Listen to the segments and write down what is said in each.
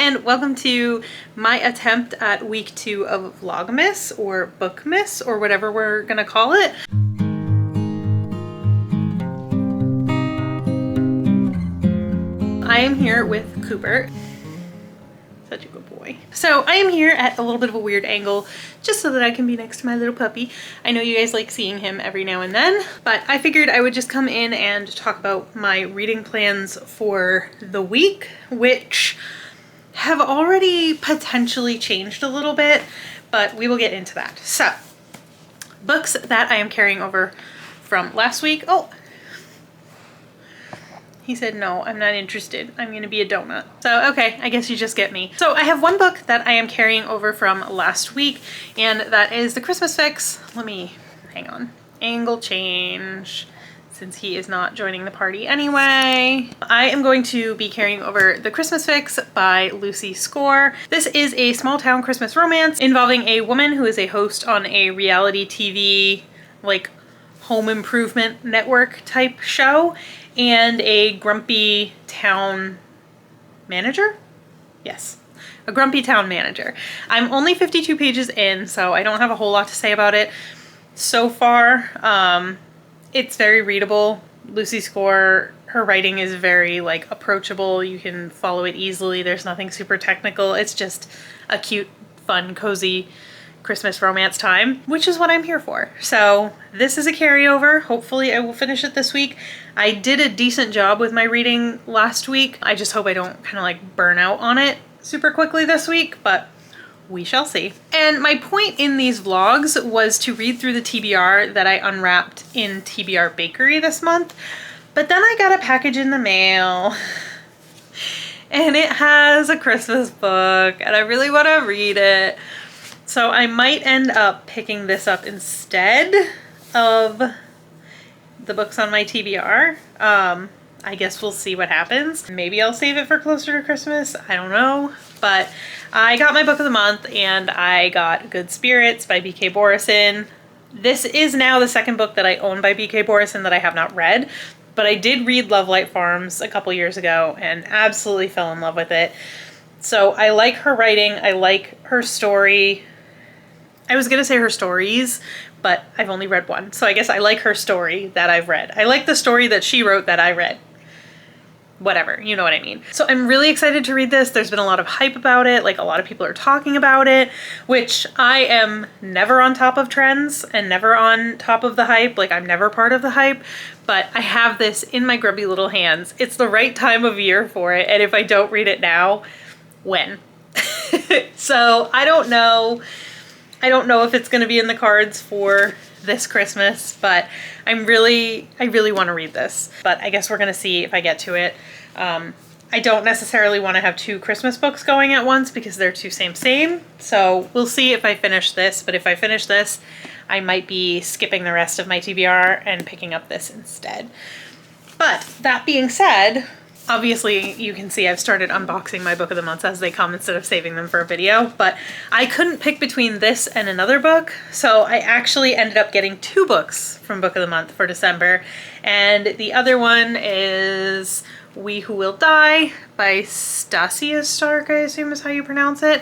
and welcome to my attempt at week 2 of Vlogmas or Bookmas or whatever we're gonna call it. I am here with Cooper. Such a good boy. So I am here at a little bit of a weird angle just so that I can be next to my little puppy. I know you guys like seeing him every now and then, but I figured I would just come in and talk about my reading plans for the week, which have already potentially changed a little bit, but we will get into that. So, books that I am carrying over from last week. Oh, he said, no, I'm not interested. I'm gonna be a donut. So, okay, I guess you just get me. So I have one book that I am carrying over from last week, and that is The Christmas Fix. Let me, hang on, angle change, since he is not joining the party anyway. I am going to be carrying over The Christmas Fix by Lucy Score. This is a small town Christmas romance involving a woman who is a host on a reality TV, like, home improvement network type show, and a grumpy town manager? Yes, a grumpy town manager. I'm only 52 pages in, so I don't have a whole lot to say about it so far. It's very readable. Lucy Score, her writing is very like approachable. You can follow it easily. There's nothing super technical. It's just a cute, fun, cozy Christmas romance time, which is what I'm here for. So this is a carryover. Hopefully I will finish it this week. I did a decent job with my reading last week. I just hope I don't kind of like burn out on it super quickly this week, but we shall see. And my point in these vlogs was to read through the TBR that I unwrapped in TBR Bakery this month, but then I got a package in the mail and it has a Christmas book and I really want to read it. So I might end up picking this up instead of the books on my TBR. I guess we'll see what happens. Maybe I'll save it for closer to Christmas. I don't know. But I got my book of the month and I got Good Spirits by B.K. Borison. This is now the second book that I own by B.K. Borison that I have not read. But I did read Love Light Farms a couple years ago and absolutely fell in love with it. So I like her writing. I like her story. I was gonna say her stories, but I've only read one. So I guess I like her story that I've read. I like the story that she wrote that I read. Whatever, you know what I mean. So I'm really excited to read this. There's been a lot of hype about it. Like a lot of people are talking about it, which I am never on top of trends and never on top of the hype. Like I'm never part of the hype, but I have this in my grubby little hands. It's the right time of year for it. And if I don't read it now, when? So I don't know. I don't know if it's going to be in the cards for this Christmas, but I really want to read this. But I guess we're going to see if I get to it. I don't necessarily want to have two Christmas books going at once because they're too same. So we'll see if I finish this, but if I finish this, I might be skipping the rest of my TBR and picking up this instead. But that being said, obviously you can see I've started unboxing my book of the month as they come instead of saving them for a video, but I couldn't pick between this and another book, so I actually ended up getting two books from book of the month for December, and the other one is We Who Will Die by Stasia Stark, I assume is how you pronounce it.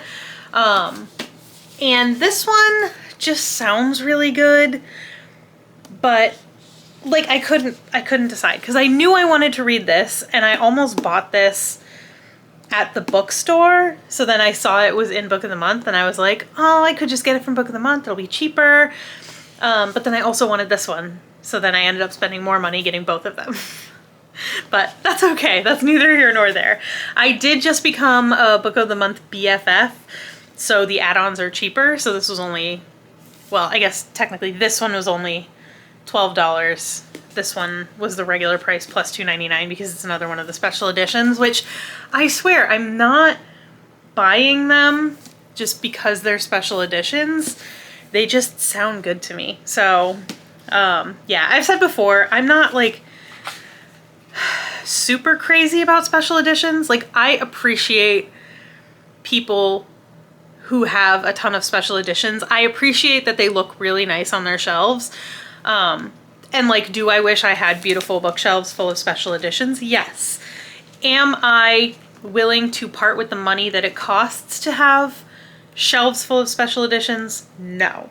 And this one just sounds really good, but like I couldn't decide because I knew I wanted to read this and I almost bought this at the bookstore. So then I saw it was in book of the month and I was like, oh, I could just get it from book of the month. It'll be cheaper. But then I also wanted this one. So then I ended up spending more money getting both of them. But that's okay. That's neither here nor there. I did just become a book of the month BFF. So the add-ons are cheaper. So this was only, well, I guess technically this one was only $12. This one was the regular price plus $2.99 because it's another one of the special editions, which I swear I'm not buying them just because they're special editions. They just sound good to me. So yeah, I've said before, I'm not like super crazy about special editions. Like I appreciate people who have a ton of special editions. I appreciate that they look really nice on their shelves. And like, do I wish I had beautiful bookshelves full of special editions? Yes. Am I willing to part with the money that it costs to have shelves full of special editions? No.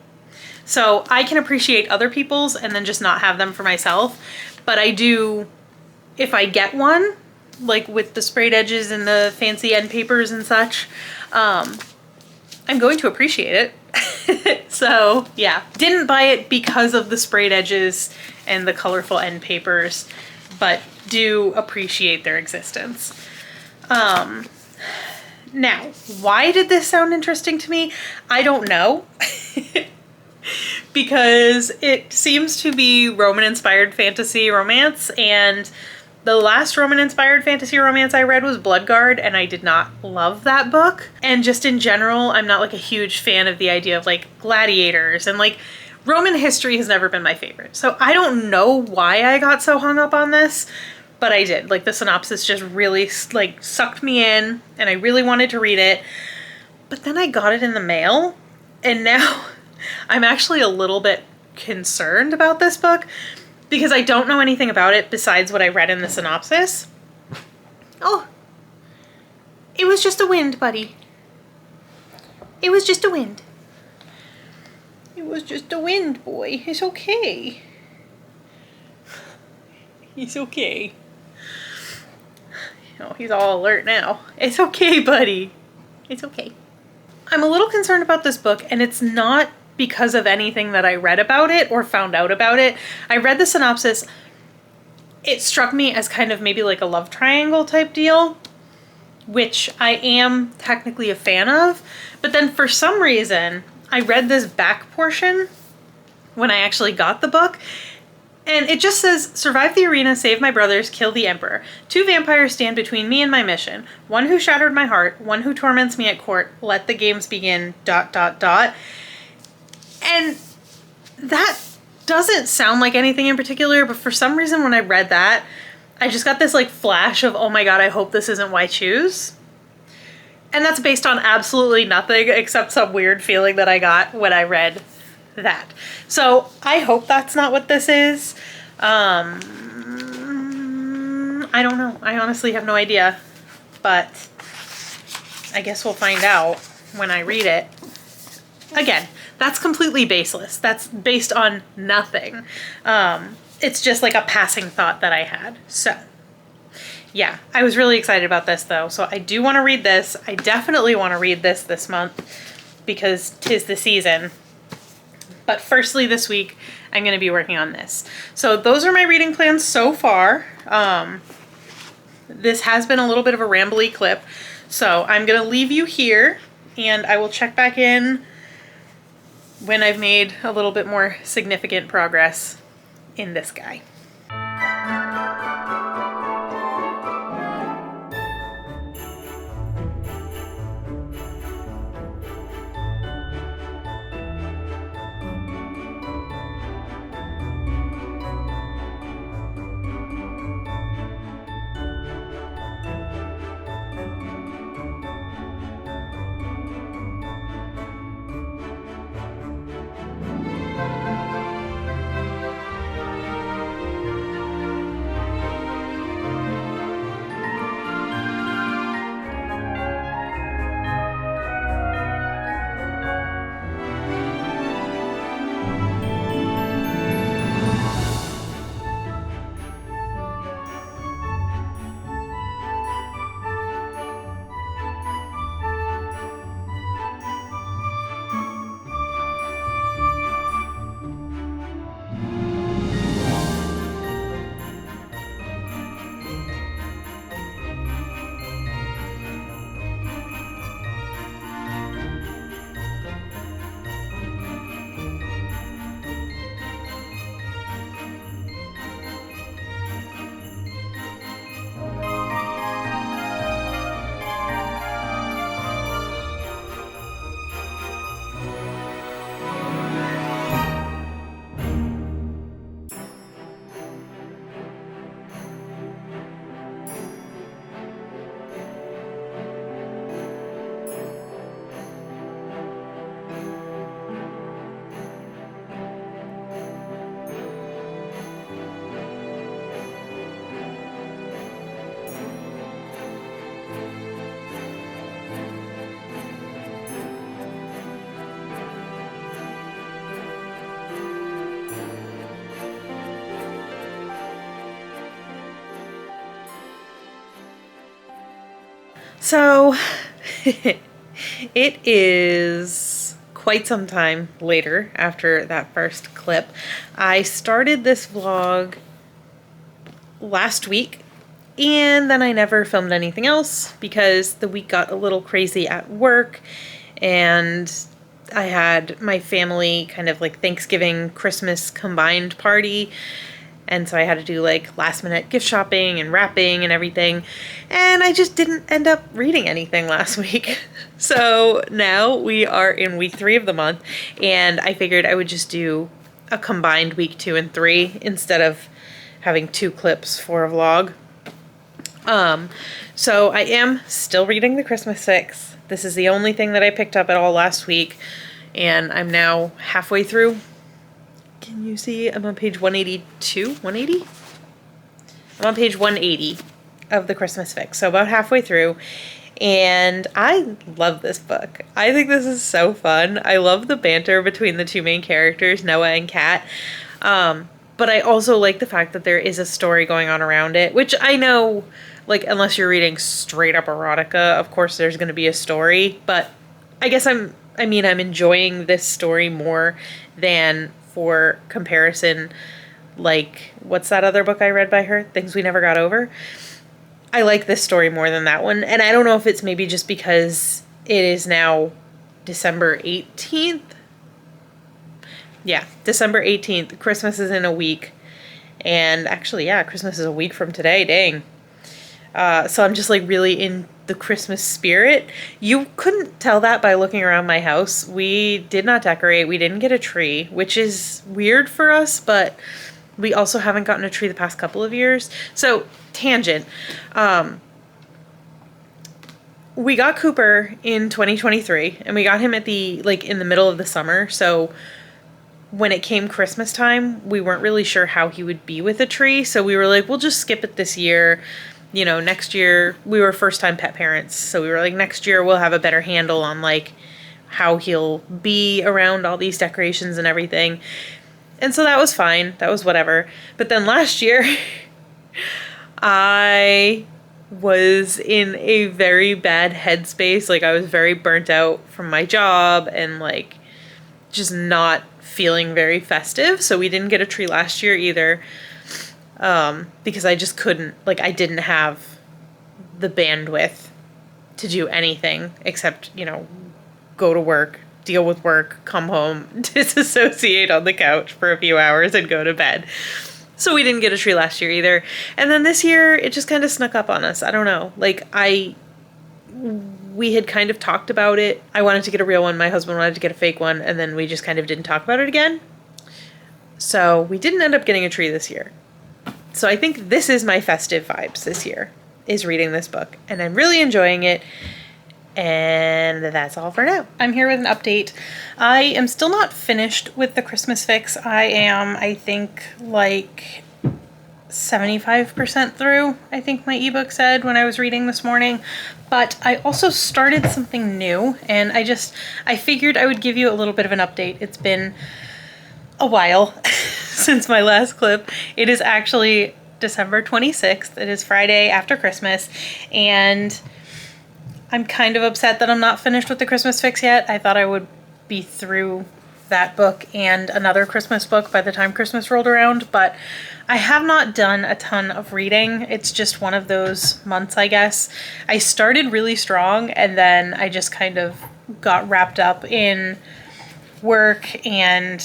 So I can appreciate other people's and then just not have them for myself. But I do, if I get one, like with the sprayed edges and the fancy end papers and such, I'm going to appreciate it. So yeah, didn't buy it because of the sprayed edges and the colorful end papers, but do appreciate their existence. Now, why did this sound interesting to me? I don't know. Because it seems to be Roman-inspired fantasy romance, and the last Roman-inspired fantasy romance I read was Bloodguard, and I did not love that book. And just in general, I'm not like a huge fan of the idea of like gladiators, and like Roman history has never been my favorite. So I don't know why I got so hung up on this, but I did. Like the synopsis just really like sucked me in, and I really wanted to read it. But then I got it in the mail, and now I'm actually a little bit concerned about this book because I don't know anything about it besides what I read in the synopsis. Oh, it was just a wind, buddy. It was just a wind. It was just a wind, boy. It's okay. He's okay. Oh, he's all alert now. It's okay, buddy. It's okay. I'm a little concerned about this book, and it's not because of anything that I read about it or found out about it. I read the synopsis. It struck me as kind of maybe like a love triangle type deal, which I am technically a fan of. But then for some reason, I read this back portion when I actually got the book, and it just says, survive the arena, save my brothers, kill the emperor. 2 vampires stand between me and my mission. One who shattered my heart, one who torments me at court. Let the games begin, ... And that doesn't sound like anything in particular, but for some reason when I read that, I just got this like flash of, oh my god, I hope this isn't Why Choose? And that's based on absolutely nothing except some weird feeling that I got when I read that. So I hope that's not what this is. I don't know. I honestly have no idea, but I guess we'll find out when I read it. Again, that's completely baseless. That's based on nothing. It's just like a passing thought that I had. So yeah, I was really excited about this though. So I do want to read this. I definitely want to read this month because 'tis the season. But firstly this week, I'm going to be working on this. So those are my reading plans so far. This has been a little bit of a rambly clip. So I'm going to leave you here and I will check back in when I've made a little bit more significant progress in this guy. So it is quite some time later after that first clip. I started this vlog last week, and then I never filmed anything else because the week got a little crazy at work, and I had my family kind of like Thanksgiving, Christmas combined party. And so I had to do like last minute gift shopping and wrapping and everything. And I just didn't end up reading anything last week. So now we are in week 3 of the month, and I figured I would just do a combined week 2 and 3 instead of having 2 clips for a vlog. So I am still reading The Christmas Fix. This is the only thing that I picked up at all last week, and I'm now halfway through. Can you see? I'm on page 182, 180? I'm on page 180 of The Christmas Fix, so about halfway through, and I love this book. I think this is so fun. I love the banter between the 2 main characters, Noah and Kat, but I also like the fact that there is a story going on around it, which I know, like, unless you're reading straight up erotica, of course there's going to be a story, but I guess I'm enjoying this story more than, for comparison, like, what's that other book I read by her? Things We Never Got Over. I like this story more than that one, and I don't know if it's maybe just because it is now December 18th. Yeah, December 18th. Christmas is in a week, and actually, yeah, Christmas is a week from today, dang. So I'm just like really in the Christmas spirit. You couldn't tell that by looking around my house. We did not decorate. We didn't get a tree, which is weird for us, but we also haven't gotten a tree the past couple of years. So, tangent. We got Cooper in 2023, and we got him at in the middle of the summer. So when it came Christmas time, we weren't really sure how he would be with a tree. So we were like, we'll just skip it this year. You know, next year, we were first-time pet parents, so we were like, next year we'll have a better handle on, like, how he'll be around all these decorations and everything. And so that was fine. That was whatever. But then last year, I was in a very bad headspace. Like, I was very burnt out from my job and, like, just not feeling very festive. So we didn't get a tree last year either. Because I just couldn't, like, I didn't have the bandwidth to do anything except, you know, go to work, deal with work, come home, disassociate on the couch for a few hours and go to bed. So we didn't get a tree last year either. And then this year, it just kind of snuck up on us. I don't know. Like, we had kind of talked about it. I wanted to get a real one. My husband wanted to get a fake one. And then we just kind of didn't talk about it again. So we didn't end up getting a tree this year. So I think this is my festive vibes this year, is reading this book. And I'm really enjoying it. And that's all for now. I'm here with an update. I am still not finished with The Christmas Fix. I am, I think, like 75% through, I think my ebook said when I was reading this morning. But I also started something new, and I figured I would give you a little bit of an update. It's been a while since my last clip. It is actually December 26th. It is Friday after Christmas, and I'm kind of upset that I'm not finished with The Christmas Fix yet. I thought I would be through that book and another Christmas book by the time Christmas rolled around, but I have not done a ton of reading. It's just one of those months, I guess. I started really strong, and then I just kind of got wrapped up in work and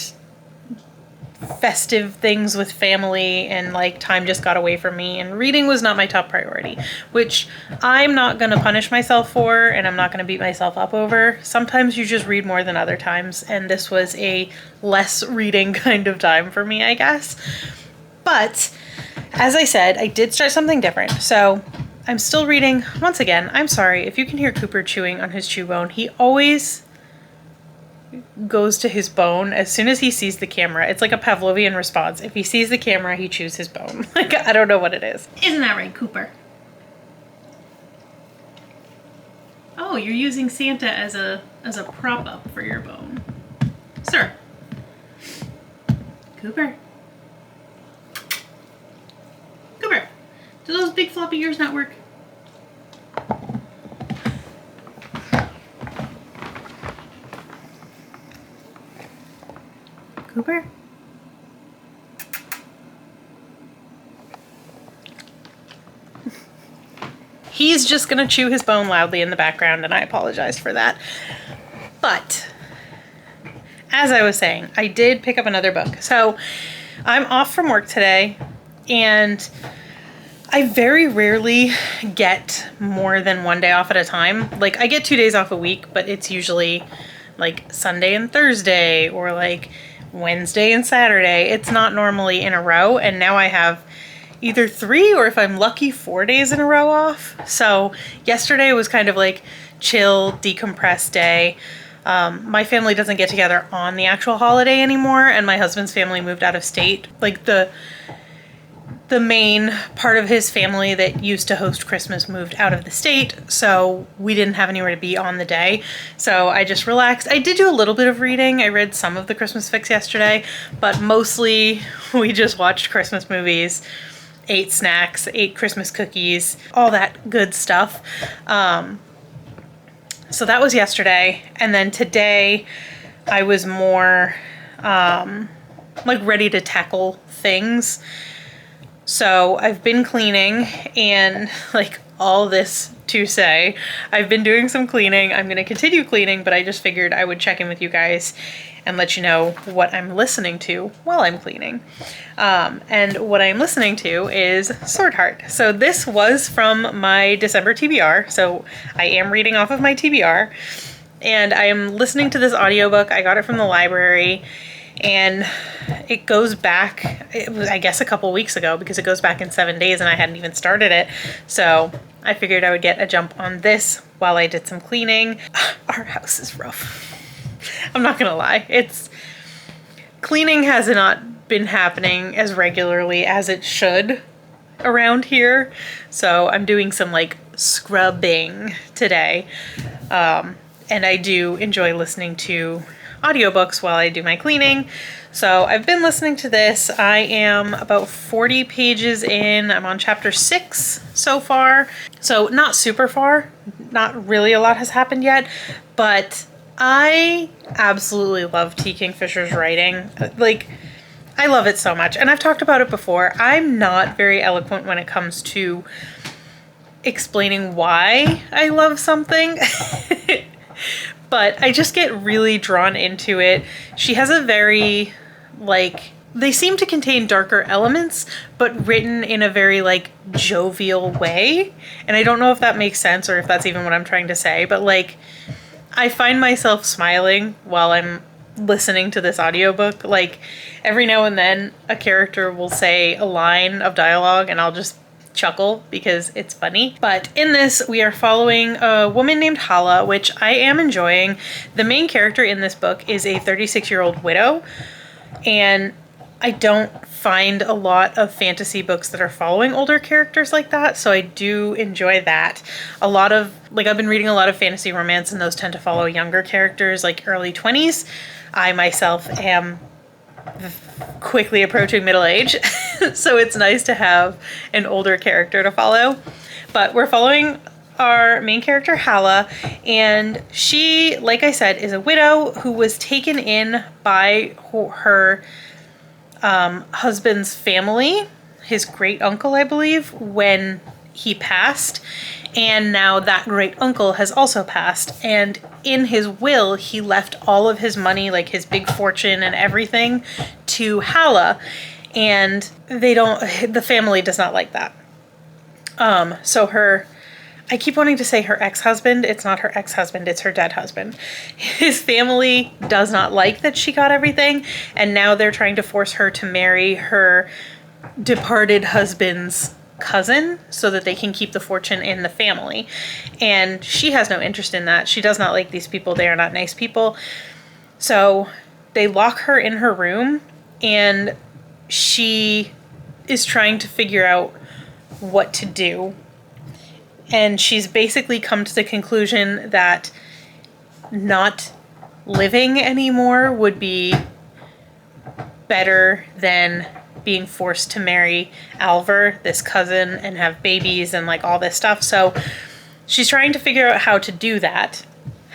festive things with family, and like time just got away from me, and reading was not my top priority, which I'm not going to punish myself for, and I'm not going to beat myself up over. Sometimes you just read more than other times, and this was a less reading kind of time for me, I guess. But as I said, I did start something different. So I'm still reading. Once again, I'm sorry if you can hear Cooper chewing on his chew bone. He always goes to his bone as soon as he sees the camera. It's like a Pavlovian response. If he sees the camera, he chews his bone. Like, I don't know what it is. Isn't that right, Cooper? Oh, you're using Santa as a prop up for your bone. Sir. Cooper. Cooper, do those big floppy ears not work? Cooper? He's just gonna chew his bone loudly in the background, and I apologize for that. But as I was saying, I did pick up another book. So I'm off from work today, and I very rarely get more than one day off at a time. Like, I get 2 days off a week, but it's usually like Sunday and Thursday, or like Wednesday and Saturday. It's not normally in a row, and now I have either 3, or if I'm lucky, 4 days in a row off. So yesterday was kind of like chill, decompress day. My family doesn't get together on the actual holiday anymore, and my husband's family moved out of state. Like the main part of his family that used to host Christmas moved out of the state, so we didn't have anywhere to be on the day. So I just relaxed. I did do a little bit of reading. I read some of the Christmas fics yesterday, but mostly we just watched Christmas movies, ate snacks, ate Christmas cookies, all that good stuff. So that was yesterday. And then today I was more like ready to tackle things. So I've been cleaning, and like all this to say, I've been doing some cleaning. I'm going to continue cleaning, but I just figured I would check in with you guys and let you know what I'm listening to while I'm cleaning. And what I'm listening to is Swordheart. So this was from my December TBR. So I am reading off of my TBR, and I am listening to this audiobook. I got it from the library, and it goes back, it was, I guess, a couple weeks ago, because it goes back in 7 days and I hadn't even started it. So I figured I would get a jump on this while I did some cleaning. Our house is rough. I'm not gonna lie. Cleaning has not been happening as regularly as it should around here. So I'm doing some like scrubbing today. And I do enjoy listening to audiobooks while I do my cleaning. So I've been listening to this. I am about 40 pages in. I'm on chapter 6 so far. So not super far. Not really a lot has happened yet, but I absolutely love T. Kingfisher's writing. Like, I love it so much. And I've talked about it before. I'm not very eloquent when it comes to explaining why I love something. But I just get really drawn into it. She has a very, like, they seem to contain darker elements, but written in a very, like, jovial way. And I don't know if that makes sense or if that's even what I'm trying to say, but, like, I find myself smiling while I'm listening to this audiobook. Like, every now and then a character will say a line of dialogue and I'll just chuckle because it's funny. But in this, we are following a woman named Hala, which I am enjoying. The main character in this book is a 36-year-old widow, and I don't find a lot of fantasy books that are following older characters like that, so I do enjoy that. A lot of, like, I've been reading a lot of fantasy romance, and those tend to follow younger characters, like early 20s. I myself am quickly approaching middle age, so it's nice to have an older character to follow. But we're following our main character, Hala, and she, like I said, is a widow who was taken in by her husband's family, his great uncle, I believe, when he passed. And now that great uncle has also passed. And in his will, he left all of his money, like his big fortune and everything, to Hala. And the family does not like that. So I keep wanting to say her ex-husband. It's not her ex-husband, it's her dead husband. His family does not like that she got everything, and now they're trying to force her to marry her departed husband's cousin so that they can keep the fortune in the family. And she has no interest in that. She does not like these people. They are not nice people. So they lock her in her room, and she is trying to figure out what to do. And she's basically come to the conclusion that not living anymore would be better than being forced to marry Alvar, this cousin, and have babies and like all this stuff. So she's trying to figure out how to do that.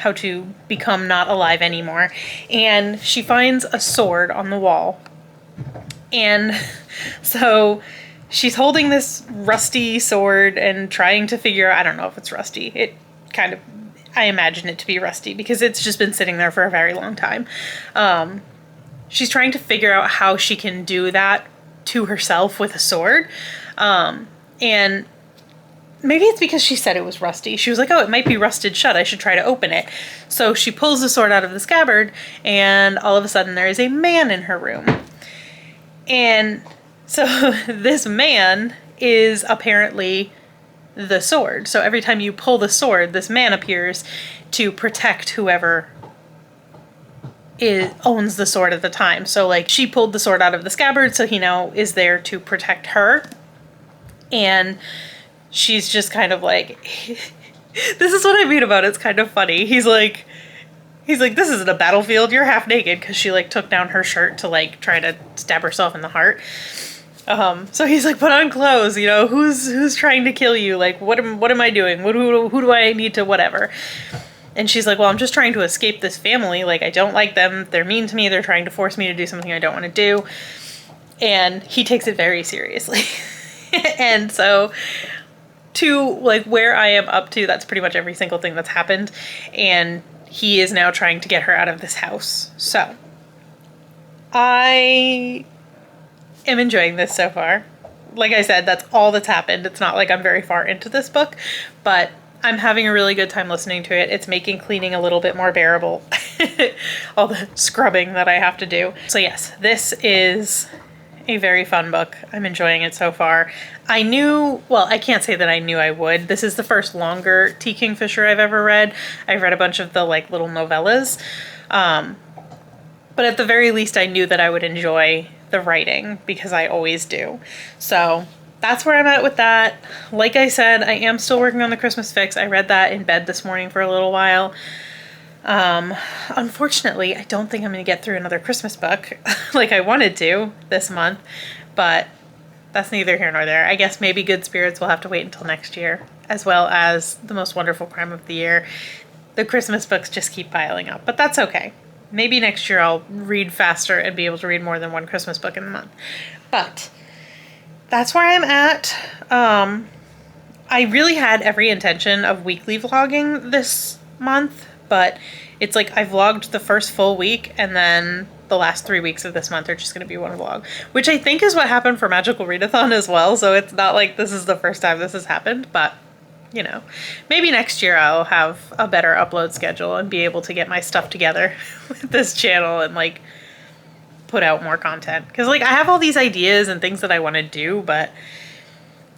how to become not alive anymore. And she finds a sword on the wall. And so she's holding this rusty sword and trying to figure out, I don't know if it's rusty. It kind of, I imagine it to be rusty because it's just been sitting there for a very long time. She's trying to figure out how she can do that to herself with a sword. And maybe it's because she said it was rusty. She was like, oh, it might be rusted shut. I should try to open it. So she pulls the sword out of the scabbard, and all of a sudden there is a man in her room. And so this man is apparently the sword. So every time you pull the sword, this man appears to protect whoever owns the sword at the time. So like she pulled the sword out of the scabbard, so he now is there to protect her. And she's just kind of like, this is what I mean about it's kind of funny. He's like, this isn't a battlefield. You're half naked, because she like took down her shirt to like try to stab herself in the heart. So he's like, put on clothes. You know, who's trying to kill you? Like, what am I doing? Who do I need to whatever? And she's like, well, I'm just trying to escape this family. Like, I don't like them. They're mean to me. They're trying to force me to do something I don't want to do. And he takes it very seriously. And so to like where I am up to, that's pretty much every single thing that's happened. And he is now trying to get her out of this house. So I am enjoying this so far. Like I said, that's all that's happened. It's not like I'm very far into this book, but I'm having a really good time listening to it. It's making cleaning a little bit more bearable. All the scrubbing that I have to do. So yes, this is a very fun book. I'm enjoying it so far. I can't say that I knew I would. This is the first longer T. Kingfisher I've ever read. I've read a bunch of the like little novellas. But at the very least, I knew that I would enjoy the writing, because I always do. So that's where I'm at with that. Like I said, I am still working on the Christmas Fix. I read that in bed this morning for a little while. Unfortunately, I don't think I'm going to get through another Christmas book like I wanted to this month, but that's neither here nor there. I guess maybe Good Spirits will have to wait until next year, as well as The Most Wonderful Crime of the Year. The Christmas books just keep piling up, but that's okay. Maybe next year I'll read faster and be able to read more than one Christmas book in a month. But that's where I'm at. I really had every intention of weekly vlogging this month, but it's like I vlogged the first full week, and then the last 3 weeks of this month are just going to be one vlog, which I think is what happened for Magical Readathon as well. So it's not like this is the first time this has happened, but you know, maybe next year I'll have a better upload schedule and be able to get my stuff together with this channel and like put out more content. Because like I have all these ideas and things that I want to do, but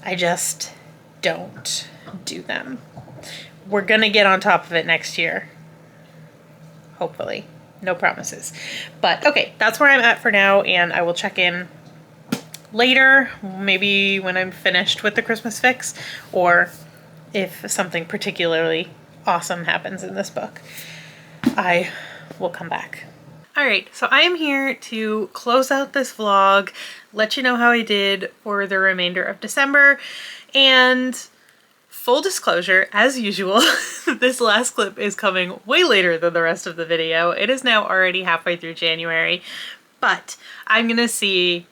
I just don't do them. We're gonna get on top of it next year. Hopefully. No promises. But okay, that's where I'm at for now, and I will check in later, maybe when I'm finished with the Christmas Fix, or if something particularly awesome happens in this book, I will come back. All right, so I am here to close out this vlog, let you know how I did for the remainder of December, and full disclosure, as usual, this last clip is coming way later than the rest of the video. It is now already halfway through January, but I'm gonna see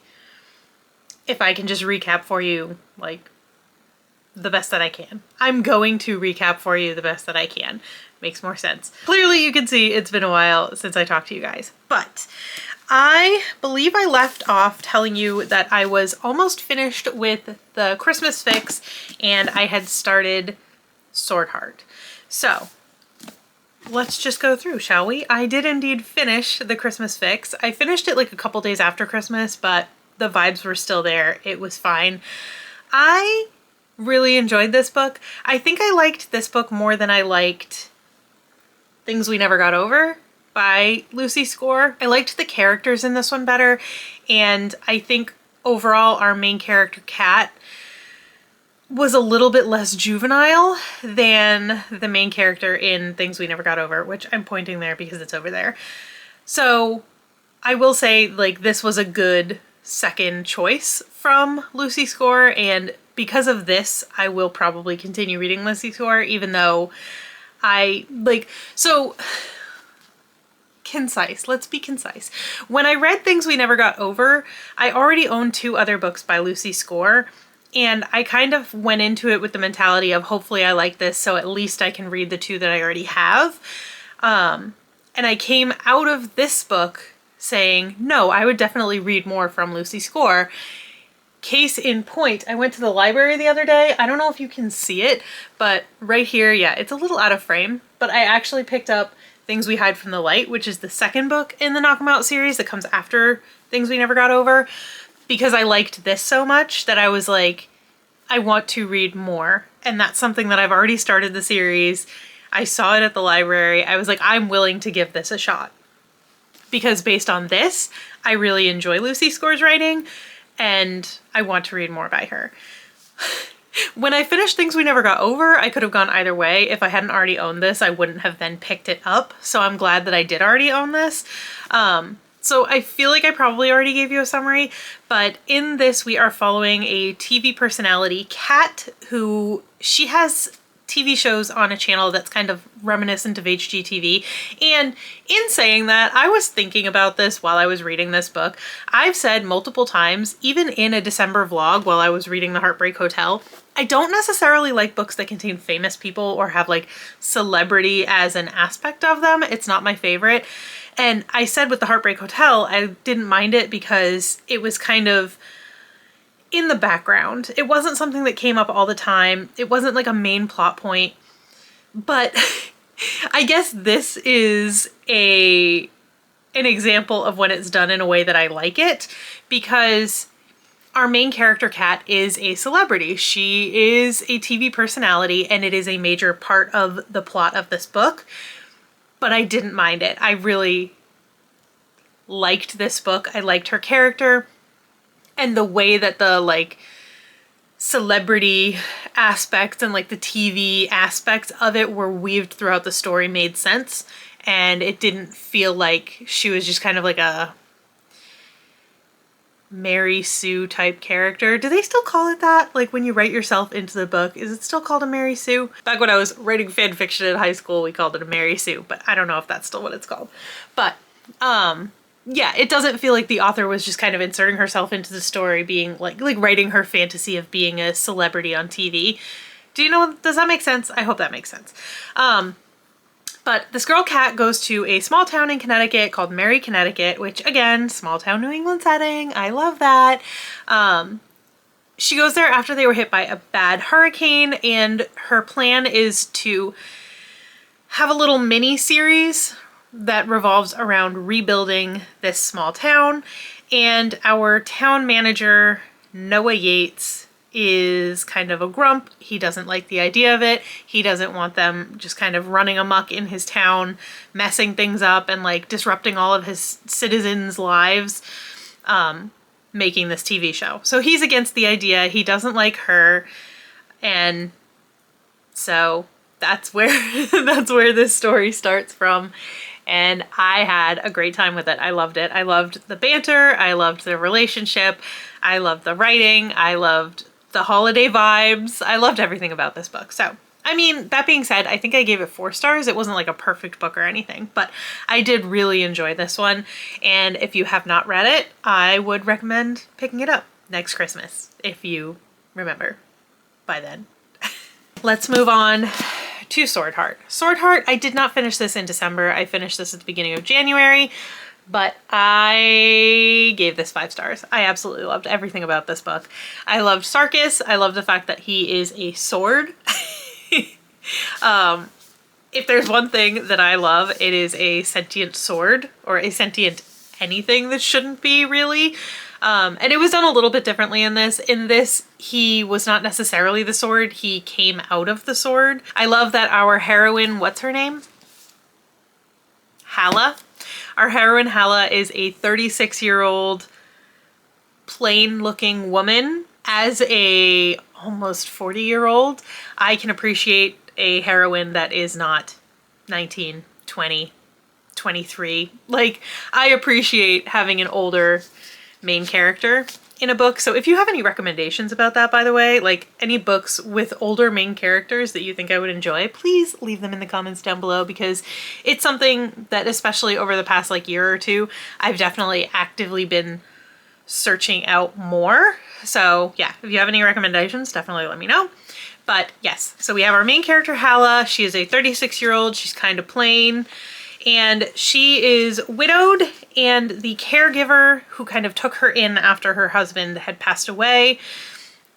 if I can just recap for you, like, the best that I can. I'm going to recap for you the best that I can. Makes more sense. Clearly you can see it's been a while since I talked to you guys, but I believe I left off telling you that I was almost finished with the Christmas Fix and I had started Sword Heart. So let's just go through, shall we? I did indeed finish the Christmas Fix. I finished it like a couple days after Christmas, but the vibes were still there. It was fine. I really enjoyed this book. I think I liked this book more than I liked Things We Never Got Over by Lucy Score. I liked the characters in this one better, and I think overall our main character, Kat, was a little bit less juvenile than the main character in Things We Never Got Over, which I'm pointing there because it's over there. So I will say, like, this was a good second choice from Lucy Score, and because of this, I will probably continue reading Lucy Score, even though So concise. Let's be concise. When I read Things We Never Got Over, I already owned 2 other books by Lucy Score, and I kind of went into it with the mentality of hopefully I like this, so at least I can read the 2 that I already have. And I came out of this book saying, no, I would definitely read more from Lucy Score. Case in point, I went to the library the other day. I don't know if you can see it, but right here, yeah, it's a little out of frame, but I actually picked up Things We Hide from the Light, which is the second book in the Knock 'Em Out series that comes after Things We Never Got Over, because I liked this so much that I was like, I want to read more. And that's something that I've already started the series. I saw it at the library. I was like, I'm willing to give this a shot. Because based on this, I really enjoy Lucy Score's writing, and I want to read more by her. When I finished Things We Never Got Over, I could have gone either way. If I hadn't already owned this, I wouldn't have then picked it up. So I'm glad that I did already own this. So I feel like I probably already gave you a summary, but in this we are following a TV personality, Kat, who she has TV shows on a channel that's kind of reminiscent of HGTV. And in saying that, I was thinking about this while I was reading this book. I've said multiple times, even in a December vlog while I was reading The Heartbreak Hotel, I don't necessarily like books that contain famous people or have like celebrity as an aspect of them. It's not my favorite. And I said with The Heartbreak Hotel, I didn't mind it because it was kind of in the background. It wasn't something that came up all the time. It wasn't like a main plot point. But I guess this is an example of when it's done in a way that I like it, because our main character, Kat, is a celebrity. She is a TV personality, and it is a major part of the plot of this book. But I didn't mind it. I really liked this book. I liked her character, and the way that the like celebrity aspects and like the TV aspects of it were weaved throughout the story made sense. And it didn't feel like she was just kind of like a Mary Sue type character. Do they still call it that? Like when you write yourself into the book, is it still called a Mary Sue? Back when I was writing fan fiction in high school, we called it a Mary Sue, but I don't know if that's still what it's called. But yeah, it doesn't feel like the author was just kind of inserting herself into the story, being like writing her fantasy of being a celebrity on TV. Do you know, does that make sense? I hope that makes sense. But this girl, Kat, goes to a small town in Connecticut called Mary, Connecticut, which again, small town New England setting. I love that. She goes there after they were hit by a bad hurricane, and her plan is to have a little mini series that revolves around rebuilding this small town. And our town manager, Noah Yates, is kind of a grump. He doesn't like the idea of it. He doesn't want them just kind of running amok in his town, messing things up and like disrupting all of his citizens' lives, making this TV show. So he's against the idea. He doesn't like her. And so that's where this story starts from. And I had a great time with it. I loved it. I loved the banter. I loved the relationship. I loved the writing. I loved the holiday vibes. I loved everything about this book. So, I mean, that being said, I think I gave it 4 stars. It wasn't like a perfect book or anything, but I did really enjoy this one. And if you have not read it, I would recommend picking it up next Christmas, if you remember by then. Let's move on to Sword Heart. Sword Heart, I did not finish this in December. I finished this at the beginning of January. But I gave this 5 stars. I absolutely loved everything about this book. I loved Sarkis. I love the fact that he is a sword. If there's one thing that I love, it is a sentient sword, or a sentient anything that shouldn't be, really. And it was done a little bit differently in this. In this, he was not necessarily the sword. He came out of the sword. I love that our heroine, what's her name? Hala. Our heroine, Hala, is a 36-year-old plain-looking woman. As a almost 40-year-old, I can appreciate a heroine that is not 19, 20, 23. Like, I appreciate having an older main character. in a book. So if you have any recommendations about that, by the way, like any books with older main characters that you think I would enjoy, please leave them in the comments down below, because it's something that, especially over the past like year or two, I've definitely actively been searching out more. So yeah, if you have any recommendations, definitely let me know. But yes, so we have our main character, Hala. She is a 36-year-old. She's kind of plain. And she is widowed, and the caregiver who kind of took her in after her husband had passed away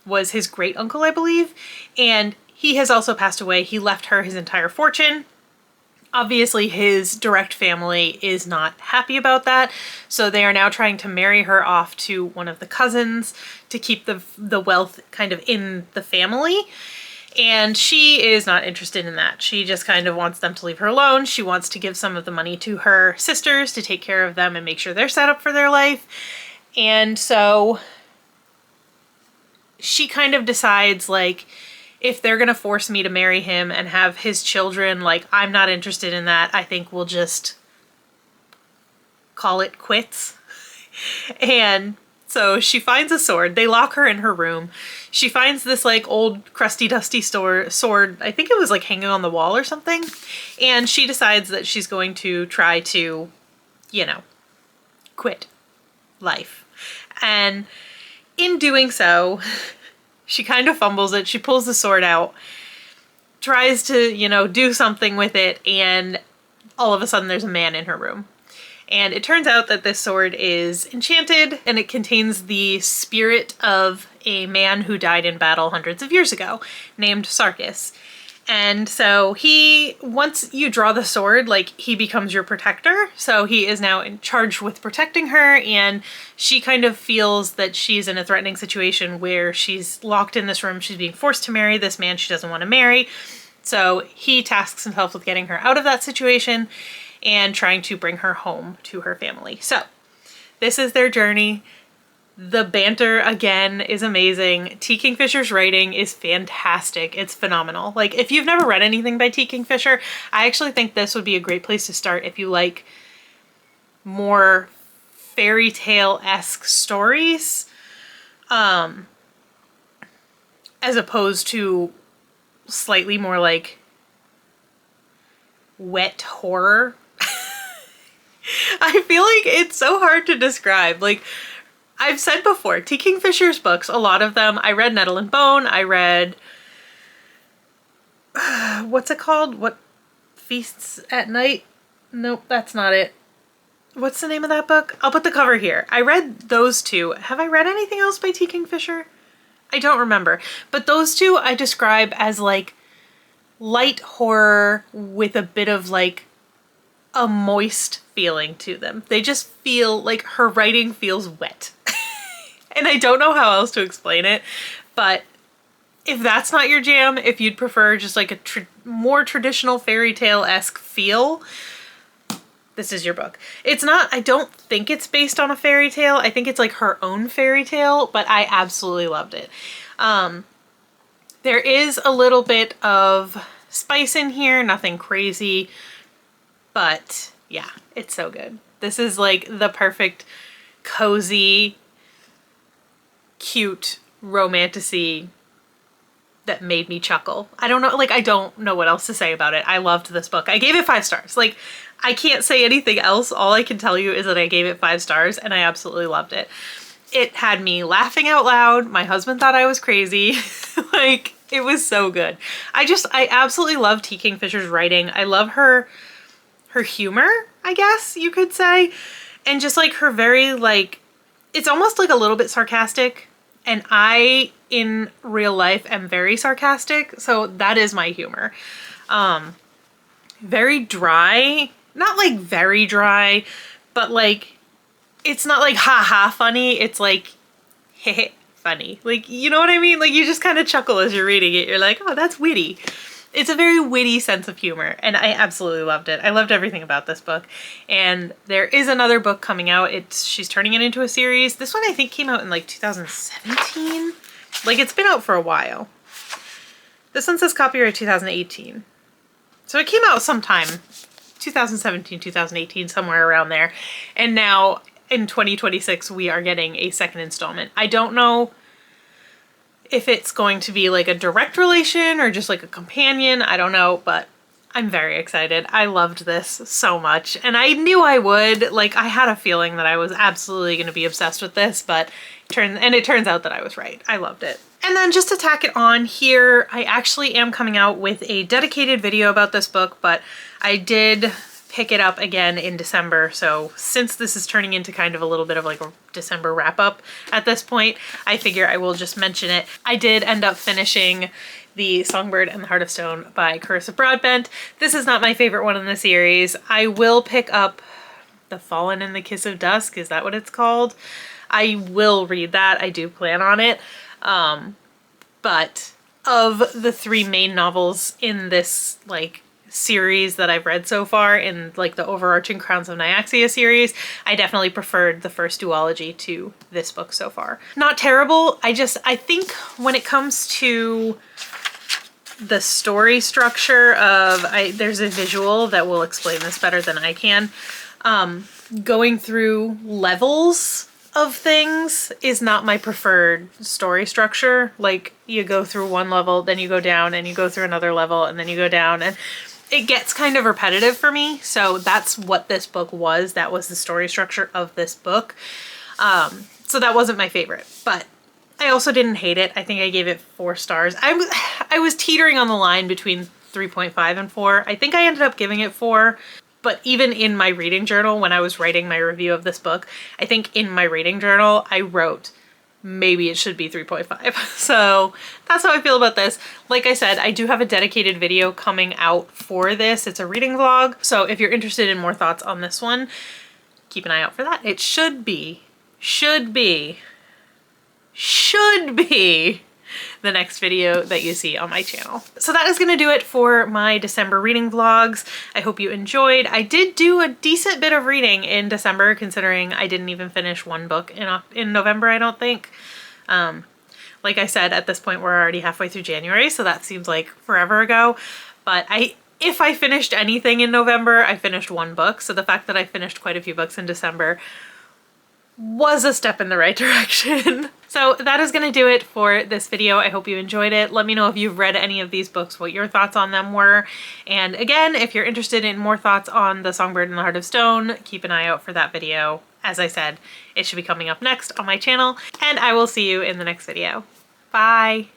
was his great uncle, I believe. And he has also passed away. He left her his entire fortune. Obviously, his direct family is not happy about that, so they are now trying to marry her off to one of the cousins to keep the wealth kind of in the family. And she is not interested in that. She just kind of wants them to leave her alone. She wants to give some of the money to her sisters to take care of them and make sure they're set up for their life. And so she kind of decides, like, if they're gonna force me to marry him and have his children, like, I'm not interested in that. I think we'll just call it quits. And so she finds a sword. They lock her in her room. She finds this like old crusty dusty sword. I think it was like hanging on the wall or something. And she decides that she's going to try to, you know, quit life. And in doing so, she kind of fumbles it. She pulls the sword out, tries to, you know, do something with it, and all of a sudden there's a man in her room. And it turns out that this sword is enchanted, and it contains the spirit of a man who died in battle hundreds of years ago, named Sarkis. And so he, once you draw the sword, like, he becomes your protector. So he is now in charge with protecting her, and she kind of feels that she's in a threatening situation where she's locked in this room. She's being forced to marry this man she doesn't want to marry. So he tasks himself with getting her out of that situation and trying to bring her home to her family. So this is their journey. The banter, again, is amazing. T. Kingfisher's writing is fantastic. It's phenomenal. Like, if you've never read anything by T. Kingfisher, I actually think this would be a great place to start if you like more fairy tale-esque stories, as opposed to slightly more like wet horror. I feel like it's so hard to describe. Like, I've said before, T. Kingfisher's books, a lot of them, I read Nettle and Bone, I read, what's it called? What Feasts at Night? Nope, that's not it. What's the name of that book? I'll put the cover here. I read those two. Have I read anything else by T. Kingfisher? I don't remember. But those two I describe as like light horror with a bit of like a moist feeling to them. They just feel like her writing feels wet. And I don't know how else to explain it, but if that's not your jam, if you'd prefer just like a more traditional fairy tale-esque feel, this is your book. It's not, I don't think it's based on a fairy tale. I think it's like her own fairy tale, but I absolutely loved it. There is a little bit of spice in here, nothing crazy, but yeah, it's so good. This is like the perfect cozy, cute romantasy that made me chuckle. I don't know, like, I don't know what else to say about it. I loved this book. I gave it 5 stars. Like, I can't say anything else. All I can tell you is that I gave it 5 stars and I absolutely loved it. It had me laughing out loud. My husband thought I was crazy. Like, it was so good. I absolutely love T. Kingfisher's writing. I love her humor, I guess you could say. And just like her very like, it's almost like a little bit sarcastic. And I, in real life, am very sarcastic. So that is my humor. Very dry, not like very dry, but like, it's not like ha-ha funny. It's like heh funny. Like, you know what I mean? Like, you just kind of chuckle as you're reading it. You're like, oh, that's witty. It's a very witty sense of humor, and I absolutely loved it. I loved everything about this book. And there is another book coming out. She's turning it into a series. This one I think came out in like 2017. Like, it's been out for a while. This one says copyright 2018. So it came out sometime, 2017, 2018, somewhere around there. And now in 2026 we are getting a second installment. I don't know if it's going to be like a direct relation or just like a companion. I don't know, but I'm very excited. I loved this so much, and I knew I would. Like, I had a feeling that I was absolutely going to be obsessed with this, but it turns out that I was right. I loved it. And then just to tack it on here, I actually am coming out with a dedicated video about this book, but I did pick it up again in December. So since this is turning into kind of a little bit of like a December wrap up at this point, I figure I will just mention it. I did end up finishing The Songbird and the Heart of Stone by Carissa Broadbent. This is not my favorite one in the series. I will pick up The Fallen in the Kiss of Dusk. Is that what it's called? I will read that. I do plan on it. But of the three main novels in this like series that I've read so far, in like the overarching Crowns of Nyaxia series, I definitely preferred the first duology to this book so far. Not terrible. I think when it comes to the story structure of, there's a visual that will explain this better than I can. Going through levels of things is not my preferred story structure. Like, you go through one level, then you go down, and you go through another level, and then you go down, and it gets kind of repetitive for me. So that's what this book was. That was the story structure of this book. So that wasn't my favorite, but I also didn't hate it. I think I gave it 4 stars. I was teetering on the line between 3.5 and 4. I think I ended up giving it 4. But even in my reading journal, when I was writing my review of this book, I think in my reading journal, I wrote maybe it should be 3.5. So that's how I feel about this. Like I said, I do have a dedicated video coming out for this. It's a reading vlog. So if you're interested in more thoughts on this one, keep an eye out for that. It should be the next video that you see on my channel. So that is gonna do it for my December reading vlogs. I hope you enjoyed. I did do a decent bit of reading in December, considering I didn't even finish one book in November, I don't think. Like I said, at this point we're already halfway through January, so that seems like forever ago. But if I finished anything in November, I finished one book. So the fact that I finished quite a few books in December was a step in the right direction. So that is going to do it for this video. I hope you enjoyed it. Let me know if you've read any of these books, what your thoughts on them were. And again, if you're interested in more thoughts on The Songbird and the Heart of Stone, keep an eye out for that video. As I said, it should be coming up next on my channel, and I will see you in the next video. Bye!